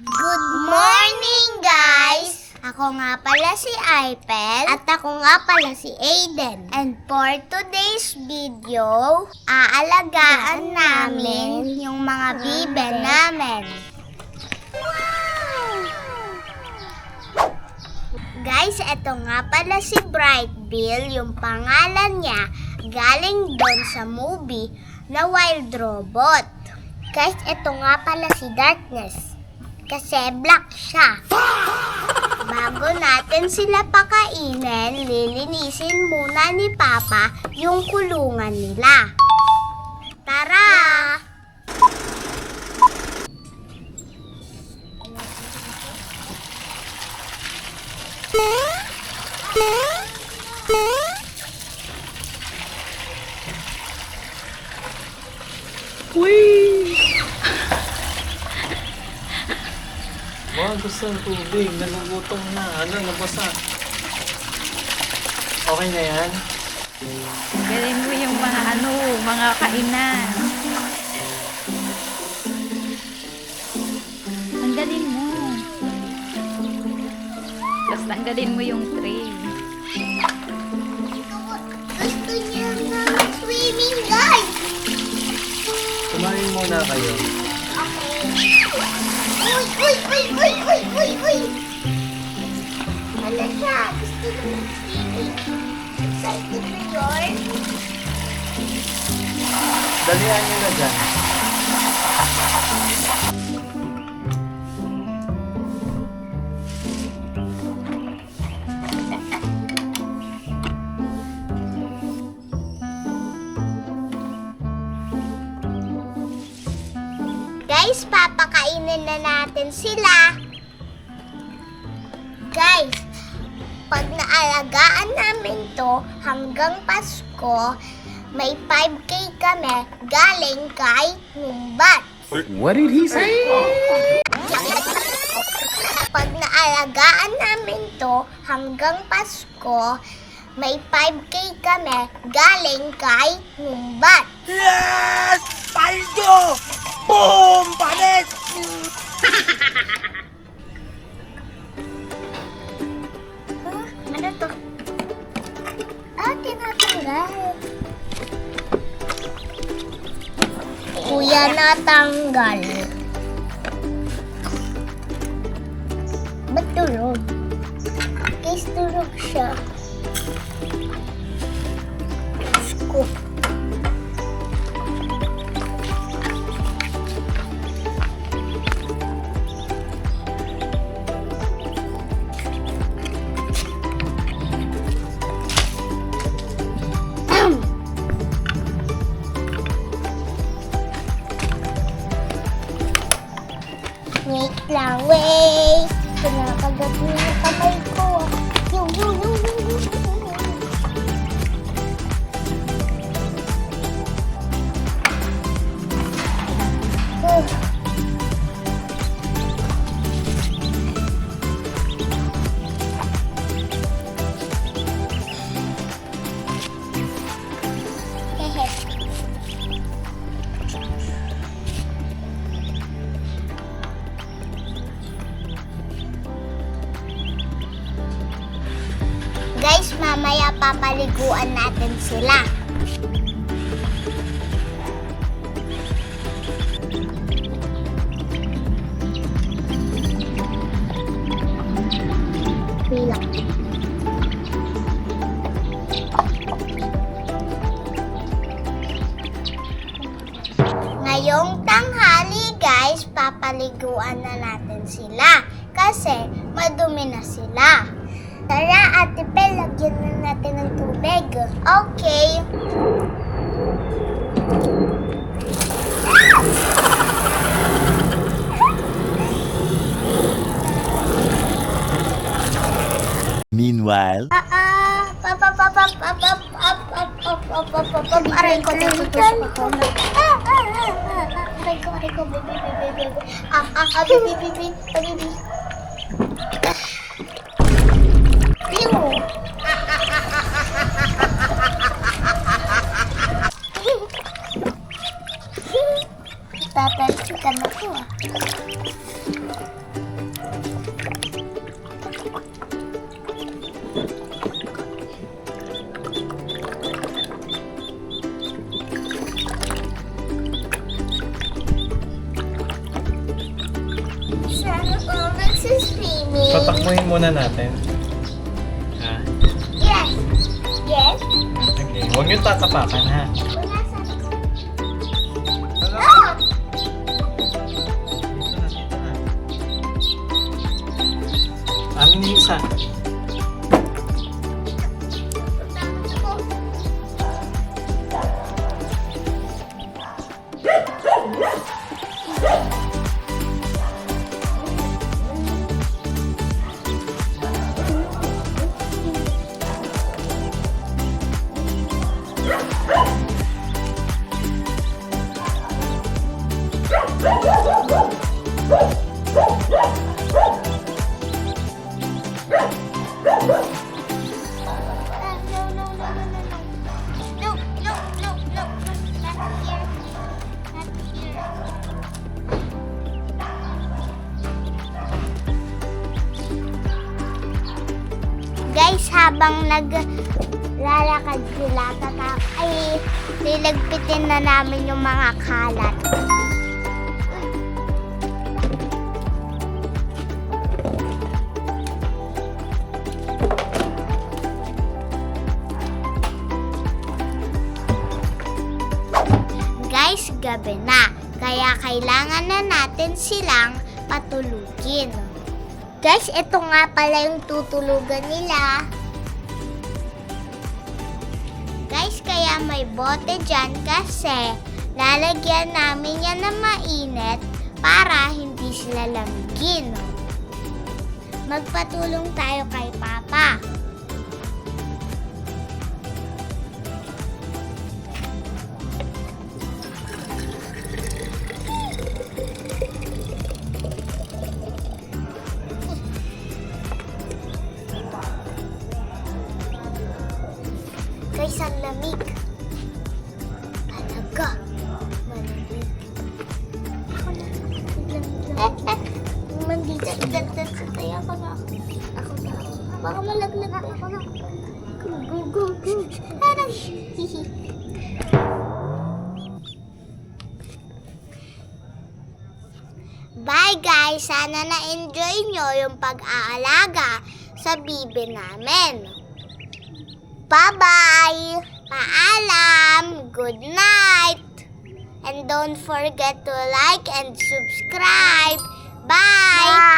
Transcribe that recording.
Good morning, guys! Ako nga pala si Aipel at ako nga pala si Aiden. And for today's video, aalagaan namin yung mga bibe namin. Wow! Guys, eto nga pala si Bright Bill, yung pangalan niya galing doon sa movie na Wild Robot. Guys, eto nga pala si Darkness. Kasi black siya. Bago natin sila pakainin, lilinisin muna ni Papa yung kulungan nila. Tara! Gusto ng tubig, nagugutom na. Nabasa. Okay na yan? Galing mo yung mga kainan. Tanggalin mo. Tapos tanggalin mo yung tray. Gusto niya na swimming, guys! Kumain muna kayo. Uy! Wala siya. Gusto na mag-swimming. Excited na yun. Dalihan nyo na dyan. Guys, papakainin na natin sila. Guys, pag naalagaan namin to hanggang Pasko, may 5K kami galing kay Numbat. What did he say? Pag naalagaan namin to hanggang Pasko, may 5K kami galing kay Numbat. Yes! Paldo! Boom! Panis! Ano to? Tinatanggal. Kuya, natanggal. Ba't tulog? Guys, tulog siya. Scoop. Wait lang, wait! Kinakagat mo yung kamay ko. Yung. Guys, mamaya papaliguan natin sila. Bilang. Ngayong tanghali, guys, papaliguan na natin sila kasi madumi na sila. Tara, Ate Pel, lagyan na natin ng tubig. Okay. Meanwhile, Aray ko, natutusok ako. Aray ko, baby. Baby. Pew! Tatalsikan ako ah. Patakbuhin muna natin. Ha? Yes. Yes. Okay. Huwag niyong tatapakan, ha? Wala sa Ano? Ah! Dito na, dito na. Amin yung isa. No, no, no, no. Not here. Not here. Guys, habang naglalakad sila, nilagpitin na namin yung mga kalat. Guys, gabi na. Kaya kailangan na natin silang patulugin. Guys, ito nga pala yung tutulugan nila. Guys, kaya may bote dyan kasi lalagyan namin yan ng mainit para hindi sila lamigin. Magpatulong tayo kay Papa. Guys, ang lamig. Talaga. Malamig. Ako na. Lamig. Mandita. Igat-gat sa tayo. Ako na. Ako na. Baka malaglag ako na. Go, go, go. Aray. Hihi. Bye guys! Sana na-enjoy nyo yung pag-aalaga sa bibi namin. Bye-bye! Paalam! Good night! And don't forget to like and subscribe. Bye!